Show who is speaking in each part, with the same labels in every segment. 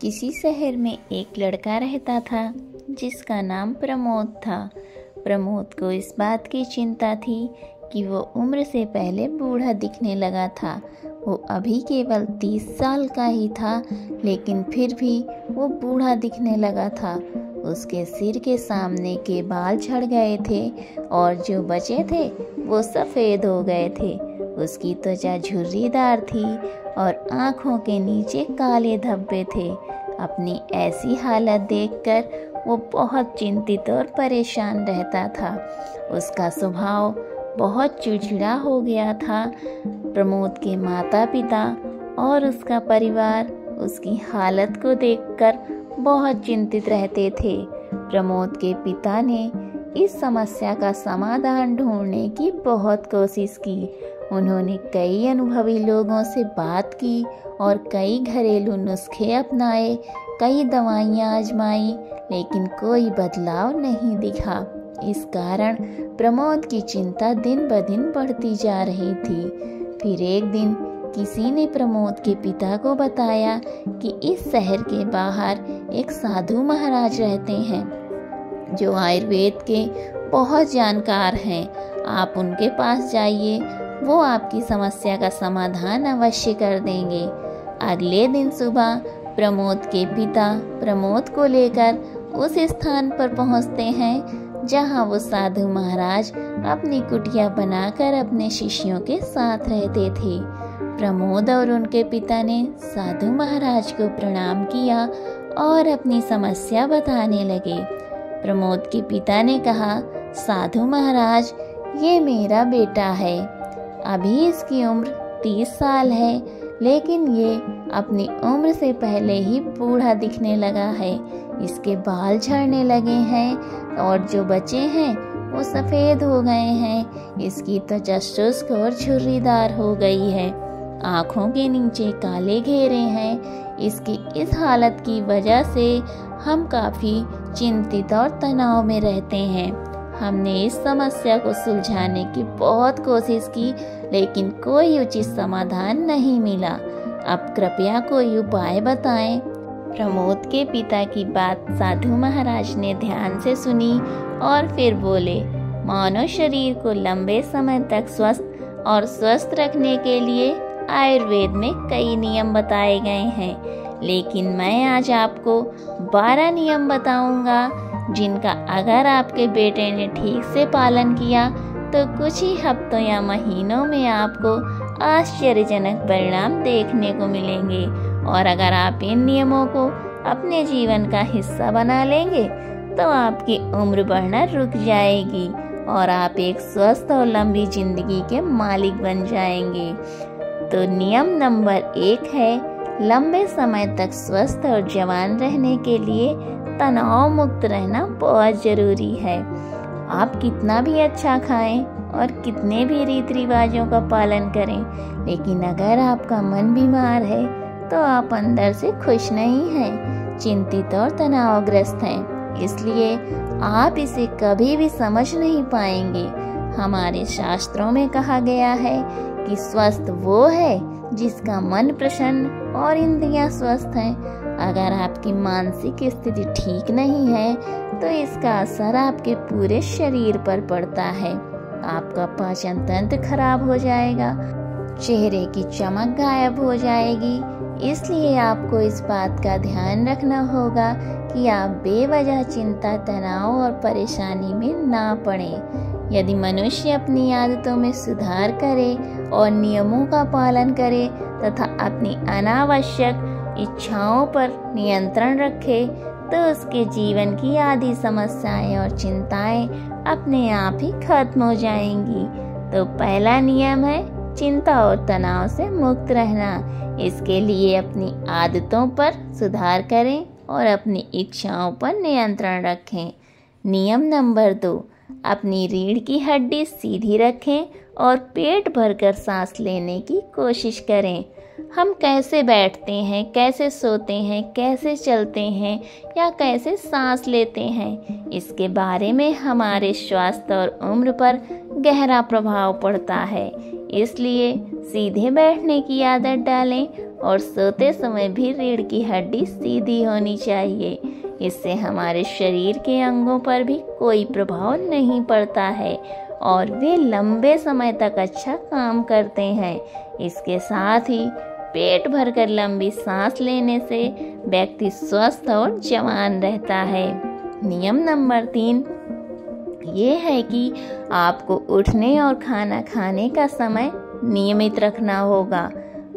Speaker 1: किसी शहर में एक लड़का रहता था जिसका नाम प्रमोद था। प्रमोद को इस बात की चिंता थी कि वो उम्र से पहले बूढ़ा दिखने लगा था। वो अभी केवल 30 साल का ही था, लेकिन फिर भी वो बूढ़ा दिखने लगा था। उसके सिर के सामने के बाल झड़ गए थे और जो बचे थे वो सफ़ेद हो गए थे। उसकी त्वचा झुर्रीदार थी और आँखों के नीचे काले धब्बे थे। अपनी ऐसी हालत देखकर वो बहुत चिंतित और परेशान रहता था। उसका स्वभाव बहुत चिड़चिड़ा हो गया था। प्रमोद के माता पिता और उसका परिवार उसकी हालत को देखकर बहुत चिंतित रहते थे। प्रमोद के पिता ने इस समस्या का समाधान ढूंढने की बहुत कोशिश की। उन्होंने कई अनुभवी लोगों से बात की और कई घरेलू नुस्खे अपनाए, कई दवाइयाँ आजमाई, लेकिन कोई बदलाव नहीं दिखा। इस कारण प्रमोद की चिंता दिन ब दिन बढ़ती जा रही थी। फिर एक दिन किसी ने प्रमोद के पिता को बताया कि इस शहर के बाहर एक साधु महाराज रहते हैं जो आयुर्वेद के बहुत जानकार हैं। आप उनके पास जाइए, वो आपकी समस्या का समाधान अवश्य कर देंगे। अगले दिन सुबह प्रमोद के पिता प्रमोद को लेकर उस स्थान पर पहुंचते हैं जहां वो साधु महाराज अपनी कुटिया बनाकर अपने शिष्यों के साथ रहते थे। प्रमोद और उनके पिता ने साधु महाराज को प्रणाम किया और अपनी समस्या बताने लगे। प्रमोद के पिता ने कहा, साधु महाराज, ये मेरा बेटा है। अभी इसकी उम्र 30 साल है, लेकिन ये अपनी उम्र से पहले ही बूढ़ा दिखने लगा है। इसके बाल झड़ने लगे हैं और जो बचे हैं वो सफ़ेद हो गए हैं। इसकी त्वचा शुष्क और झुर्रीदार हो गई है। आँखों के नीचे काले घेरे हैं। इसकी इस हालत की वजह से हम काफ़ी चिंतित और तनाव में रहते हैं। हमने इस समस्या को सुलझाने की बहुत कोशिश की, लेकिन कोई उचित समाधान नहीं मिला। अब कृपया कोई उपाय बताएं। प्रमोद के पिता की बात साधु महाराज ने ध्यान से सुनी और फिर बोले, मानव शरीर को लंबे समय तक स्वस्थ और स्वस्थ रखने के लिए आयुर्वेद में कई नियम बताए गए हैं, लेकिन मैं आज आपको 12 नियम बताऊंगा जिनका अगर आपके बेटे ने ठीक से पालन किया तो कुछ ही हफ्तों या महीनों में आपको आश्चर्यजनक परिणाम देखने को मिलेंगे। और अगर आप इन नियमों को अपने जीवन का हिस्सा बना लेंगे तो आपकी उम्र बढ़ना रुक जाएगी और आप एक स्वस्थ और लंबी जिंदगी के मालिक बन जाएंगे। तो नियम नंबर 1 है, लंबे समय तक स्वस्थ और जवान रहने के लिए तनाव मुक्त रहना बहुत ज़रूरी है। आप कितना भी अच्छा खाएं और कितने भी रीति रिवाजों का पालन करें, लेकिन अगर आपका मन बीमार है तो आप अंदर से खुश नहीं हैं, चिंतित और तनावग्रस्त हैं। इसलिए आप इसे कभी भी समझ नहीं पाएंगे। हमारे शास्त्रों में कहा गया है कि स्वस्थ वो है जिसका मन प्रसन्न और इंद्रियां स्वस्थ हैं। अगर आपकी मानसिक स्थिति ठीक नहीं है तो इसका असर आपके पूरे शरीर पर पड़ता है। आपका पाचन तंत्र खराब हो जाएगा, चेहरे की चमक गायब हो जाएगी। इसलिए आपको इस बात का ध्यान रखना होगा कि आप बेवजह चिंता, तनाव और परेशानी में ना पड़ें। यदि मनुष्य अपनी आदतों में सुधार करे और नियमों का पालन करे तथा अपनी अनावश्यक इच्छाओं पर नियंत्रण रखे तो उसके जीवन की आधी समस्याएं और चिंताएं अपने आप ही खत्म हो जाएंगी। तो पहला नियम है चिंता और तनाव से मुक्त रहना। इसके लिए अपनी आदतों पर सुधार करें और अपनी इच्छाओं पर नियंत्रण रखें। नियम नंबर 2, अपनी रीढ़ की हड्डी सीधी रखें और पेट भरकर सांस लेने की कोशिश करें। हम कैसे बैठते हैं, कैसे सोते हैं, कैसे चलते हैं या कैसे सांस लेते हैं, इसके बारे में हमारे स्वास्थ्य और उम्र पर गहरा प्रभाव पड़ता है। इसलिए सीधे बैठने की आदत डालें और सोते समय भी रीढ़ की हड्डी सीधी होनी चाहिए। इससे हमारे शरीर के अंगों पर भी कोई प्रभाव नहीं पड़ता है और वे लंबे समय तक अच्छा काम करते हैं। इसके साथ ही पेट भरकर लंबी सांस लेने से व्यक्ति स्वस्थ और जवान रहता है। नियम नंबर 3 ये है कि आपको उठने और खाना खाने का समय नियमित रखना होगा।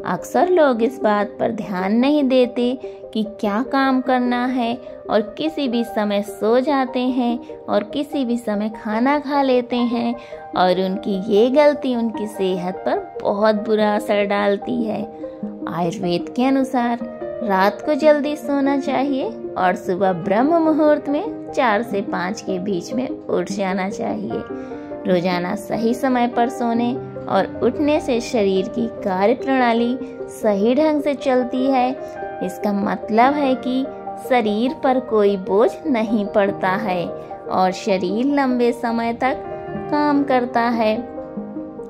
Speaker 1: अक्सर लोग इस बात पर ध्यान नहीं देते कि क्या काम करना है और किसी भी समय सो जाते हैं और किसी भी समय खाना खा लेते हैं और उनकी ये गलती उनकी सेहत पर बहुत बुरा असर डालती है। आयुर्वेद के अनुसार रात को जल्दी सोना चाहिए और सुबह ब्रह्म मुहूर्त में 4 से 5 के बीच में उठ जाना चाहिए। रोजाना सही समय पर सोने और उठने से शरीर की कार्य प्रणाली सही ढंग से चलती है। इसका मतलब है कि शरीर पर कोई बोझ नहीं पड़ता है और शरीर लंबे समय तक काम करता है।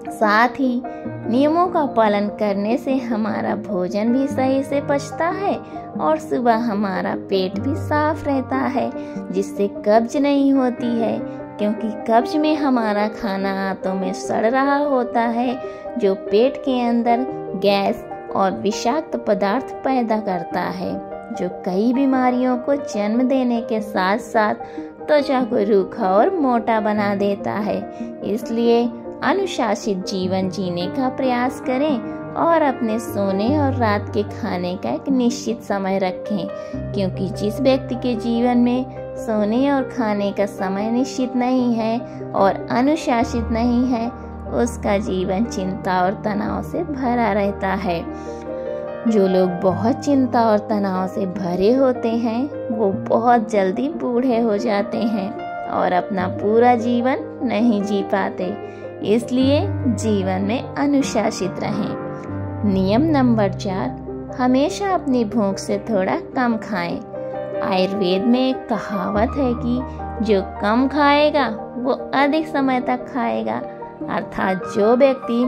Speaker 1: साथ ही नियमों का पालन करने से हमारा भोजन भी सही से पचता है और सुबह हमारा पेट भी साफ रहता है, जिससे कब्ज नहीं होती है, क्योंकि कब्ज में हमारा खाना आंतों में सड़ रहा होता है, जो पेट के अंदर गैस और विषाक्त पदार्थ पैदा करता है, जो कई बीमारियों को जन्म देने के साथ साथ त्वचा को रूखा और मोटा बना देता है। इसलिए अनुशासित जीवन जीने का प्रयास करें और अपने सोने और रात के खाने का एक निश्चित समय रखें, क्योंकि जिस व्यक्ति के जीवन में सोने और खाने का समय निश्चित नहीं है और अनुशासित नहीं है, उसका जीवन चिंता और तनाव से भरा रहता है। जो लोग बहुत चिंता और तनाव से भरे होते हैं, वो बहुत जल्दी बूढ़े हो जाते हैं और अपना पूरा जीवन नहीं जी पाते। इसलिए जीवन में अनुशासित रहें। नियम नंबर 4 हमेशा अपनी भूख से थोड़ा कम खाएं। आयुर्वेद में एक कहावत है कि जो कम खाएगा वो अधिक समय तक खाएगा, अर्थात जो व्यक्ति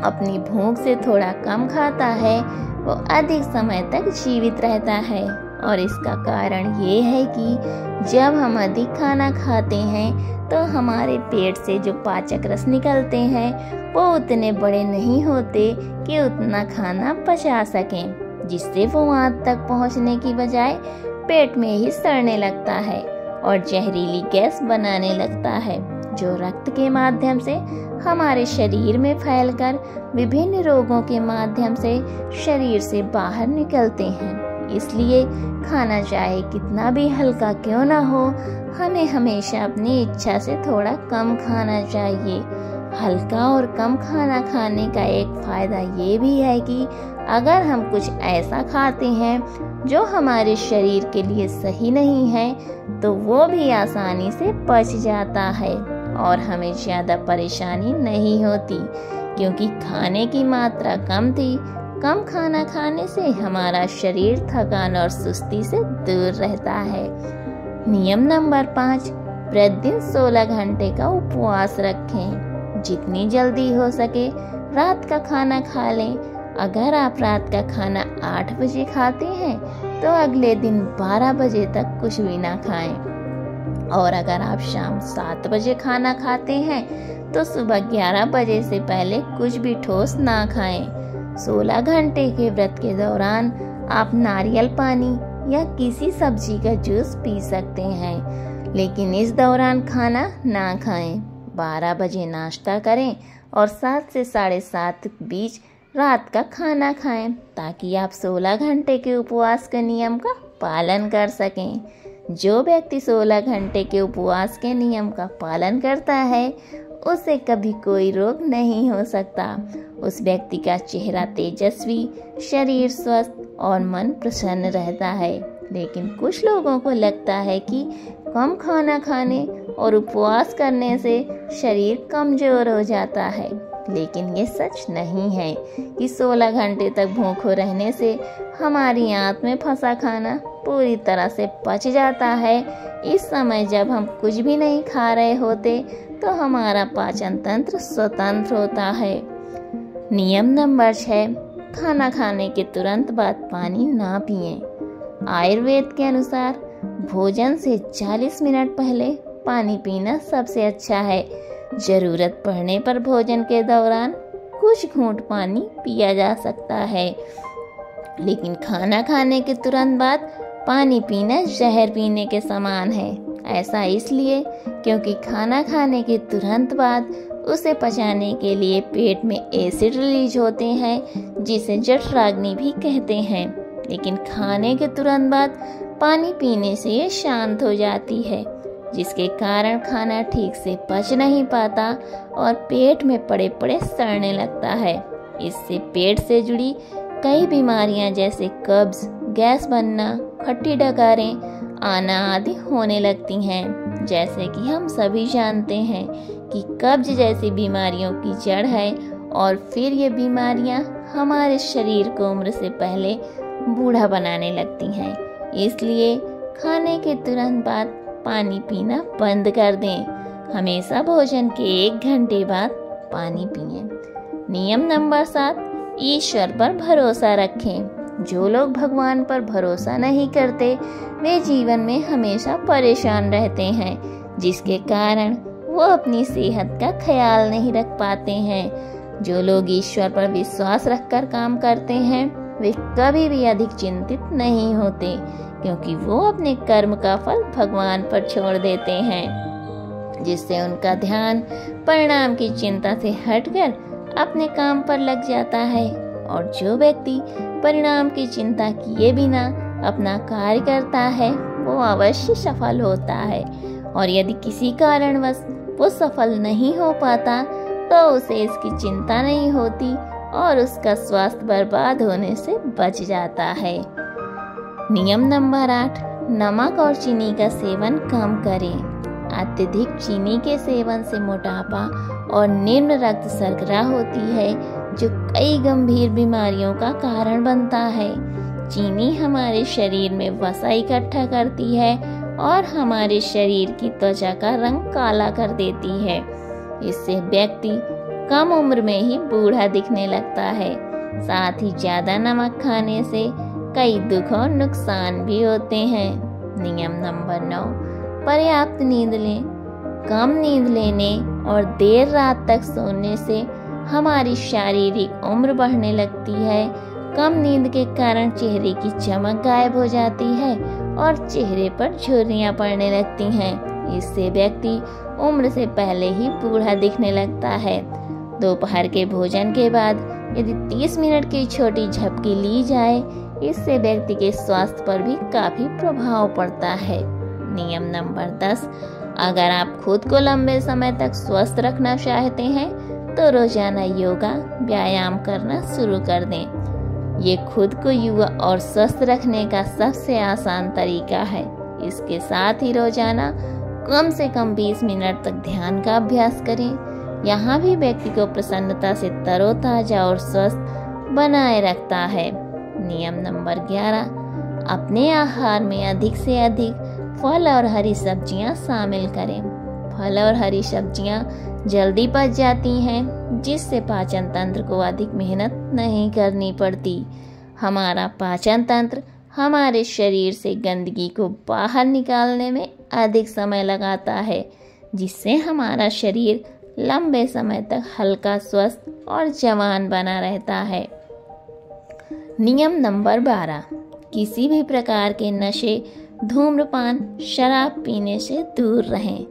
Speaker 1: अपनी भूख से थोड़ा कम खाता है वो अधिक समय तक जीवित रहता है। और इसका कारण ये है कि जब हम अधिक खाना खाते हैं तो हमारे पेट से जो पाचक रस निकलते हैं वो उतने बड़े नहीं होते कि उतना खाना पचा सकें, जिससे वो आंत तक पहुंचने की बजाय पेट में ही सड़ने लगता है और जहरीली गैस बनाने लगता है, जो रक्त के माध्यम से हमारे शरीर में फैलकर विभिन्न रोगों के माध्यम से शरीर से बाहर निकलते हैं। इसलिए खाना चाहे कितना भी हल्का क्यों ना हो, हमें हमेशा अपनी इच्छा से थोड़ा कम खाना चाहिए। हल्का और कम खाना खाने का एक फायदा ये भी है कि अगर हम कुछ ऐसा खाते हैं जो हमारे शरीर के लिए सही नहीं है, तो वो भी आसानी से पच जाता है और हमें ज़्यादा परेशानी नहीं होती, क्योंकि खाने की मात्रा कम थी। कम खाना खाने से हमारा शरीर थकान और सुस्ती से दूर रहता है। नियम नंबर 5 प्रतिदिन 16 घंटे का उपवास रखें। जितनी जल्दी हो सके रात का खाना खा लें। अगर आप रात का खाना 8 बजे खाते हैं तो अगले दिन 12 बजे तक कुछ भी ना खाएं, और अगर आप शाम 7 बजे खाना खाते हैं तो सुबह 11 बजे से पहले कुछ भी ठोस ना खाएं। 16 घंटे के व्रत के दौरान आप नारियल पानी या किसी सब्जी का जूस पी सकते हैं, लेकिन इस दौरान खाना ना खाएं। 12 बजे नाश्ता करें और 7 से 7:30 के बीच रात का खाना खाएं, ताकि आप 16 घंटे के उपवास के नियम का पालन कर सकें। जो व्यक्ति 16 घंटे के उपवास के नियम का पालन करता है उसे कभी कोई रोग नहीं हो सकता। उस व्यक्ति का चेहरा तेजस्वी, शरीर स्वस्थ और मन प्रसन्न रहता है। लेकिन कुछ लोगों को लगता है कि कम खाना खाने और उपवास करने से शरीर कमजोर हो जाता है, लेकिन ये सच नहीं है कि 16 घंटे तक भूखे रहने से हमारी आंत में फंसा खाना पूरी तरह से पच जाता है। इस समय जब हम कुछ भी नहीं खा रहे होते तो हमारा पाचन तंत्र स्वतंत्र होता है। नियम नंबर 6 खाना खाने के तुरंत बाद पानी ना पिएं। आयुर्वेद के अनुसार भोजन से 40 मिनट पहले पानी पीना सबसे अच्छा है। जरूरत पड़ने पर भोजन के दौरान कुछ घूंट पानी पिया जा सकता है, लेकिन खाना खाने के तुरंत बाद पानी पीना जहर पीने के समान है। ऐसा इसलिए क्योंकि खाना खाने के तुरंत बाद उसे पचाने के लिए पेट में एसिड रिलीज होते हैं, जिसे जठराग्नि भी कहते हैं। लेकिन खाने के तुरंत बाद पानी पीने से ये शांत हो जाती है, जिसके कारण खाना ठीक से पच नहीं पाता और पेट में पड़े पड़े सड़ने लगता है। इससे पेट से जुड़ी कई बीमारियां जैसे कब्ज, गैस बनना, खट्टी डकारें आना आदि होने लगती हैं। जैसे कि हम सभी जानते हैं कि कब्ज जैसी बीमारियों की जड़ है और फिर ये बीमारियां हमारे शरीर को उम्र से पहले बूढ़ा बनाने लगती हैं। इसलिए खाने के तुरंत बाद पानी पीना बंद कर दें। हमेशा भोजन के 1 घंटे बाद पानी पिएं। नियम नंबर 7, ईश्वर पर भरोसा रखें। जो लोग भगवान पर भरोसा नहीं करते वे जीवन में हमेशा परेशान रहते हैं, जिसके कारण वो अपनी सेहत का ख्याल नहीं रख पाते हैं। जो लोग ईश्वर पर विश्वास रखकर काम करते हैं वे कभी भी अधिक चिंतित नहीं होते, क्योंकि वो अपने कर्म का फल भगवान पर छोड़ देते हैं, जिससे उनका ध्यान परिणाम की चिंता से हटकर अपने काम पर लग जाता है। और जो व्यक्ति परिणाम की चिंता किए बिना अपना कार्य करता है वो अवश्य सफल होता है। और यदि किसी कारणवश वो सफल नहीं हो पाता तो उसे इसकी चिंता नहीं होती और उसका स्वास्थ्य बर्बाद होने से बच जाता है। नियम नंबर 8, नमक और चीनी का सेवन कम करें। अत्यधिक चीनी के सेवन से मोटापा और निम्न रक्त शर्करा होती है, जो कई गंभीर बीमारियों का कारण बनता है। चीनी हमारे शरीर में वसा इकट्ठा करती है और हमारे शरीर की त्वचा का रंग काला कर देती है। इससे व्यक्ति कम उम्र में ही बूढ़ा दिखने लगता है। साथ ही ज्यादा नमक खाने से कई दुख और नुकसान भी होते हैं। नियम नंबर 9, पर्याप्त नींद लें। कम नींद लेने और देर रात तक सोने से हमारी शारीरिक उम्र बढ़ने लगती है। कम नींद के कारण चेहरे की चमक गायब हो जाती है और चेहरे पर झुर्रियां पड़ने लगती हैं। इससे व्यक्ति उम्र से पहले ही बूढ़ा दिखने लगता है। दोपहर के भोजन के बाद यदि 30 मिनट की छोटी झपकी ली जाए, इससे व्यक्ति के स्वास्थ्य पर भी काफी प्रभाव पड़ता है। नियम नंबर 10, अगर आप खुद को लंबे समय तक स्वस्थ रखना चाहते हैं तो रोजाना योगा व्यायाम करना शुरू कर दें। ये खुद को युवा और स्वस्थ रखने का सबसे आसान तरीका है। इसके साथ ही रोजाना कम से कम 20 मिनट तक ध्यान का अभ्यास करें। यहाँ भी व्यक्ति को प्रसन्नता से तरोताजा और स्वस्थ बनाए रखता है। नियम नंबर 11, अपने आहार में अधिक से अधिक फल और हरी सब्जियां शामिल करें। फल और हरी सब्जियां जल्दी पच जाती हैं, जिससे पाचन तंत्र को अधिक मेहनत नहीं करनी पड़ती। हमारा पाचन तंत्र हमारे शरीर से गंदगी को बाहर निकालने में अधिक समय लगाता है, जिससे हमारा शरीर लंबे समय तक हल्का, स्वस्थ और जवान बना रहता है। नियम नंबर 12, किसी भी प्रकार के नशे, धूम्रपान, शराब पीने से दूर रहें।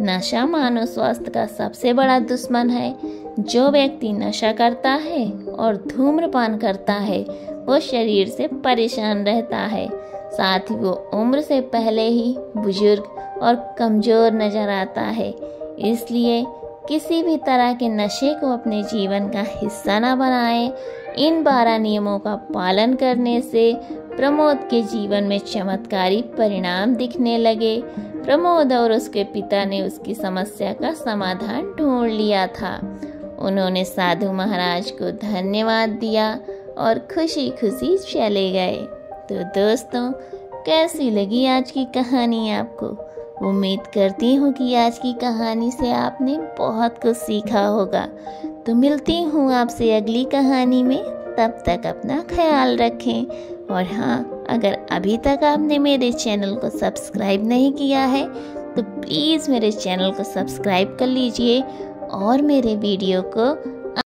Speaker 1: नशा मानव स्वास्थ्य का सबसे बड़ा दुश्मन है। जो व्यक्ति नशा करता है और धूम्रपान करता है वो शरीर से परेशान रहता है। साथ ही वो उम्र से पहले ही बुजुर्ग और कमजोर नजर आता है। इसलिए किसी भी तरह के नशे को अपने जीवन का हिस्सा न बनाएं। इन 12 नियमों का पालन करने से प्रमोद के जीवन में चमत्कारी परिणाम दिखने लगे। प्रमोद और उसके पिता ने उसकी समस्या का समाधान ढूंढ लिया था। उन्होंने साधु महाराज को धन्यवाद दिया और खुशी खुशी चले गए। तो दोस्तों, कैसी लगी आज की कहानी आपको? उम्मीद करती हूँ कि आज की कहानी से आपने बहुत कुछ सीखा होगा। तो मिलती हूँ आपसे अगली कहानी में। तब तक अपना ख्याल रखें। और हाँ, अगर अभी तक आपने मेरे चैनल को सब्सक्राइब नहीं किया है तो प्लीज़ मेरे चैनल को सब्सक्राइब कर लीजिए और मेरे वीडियो को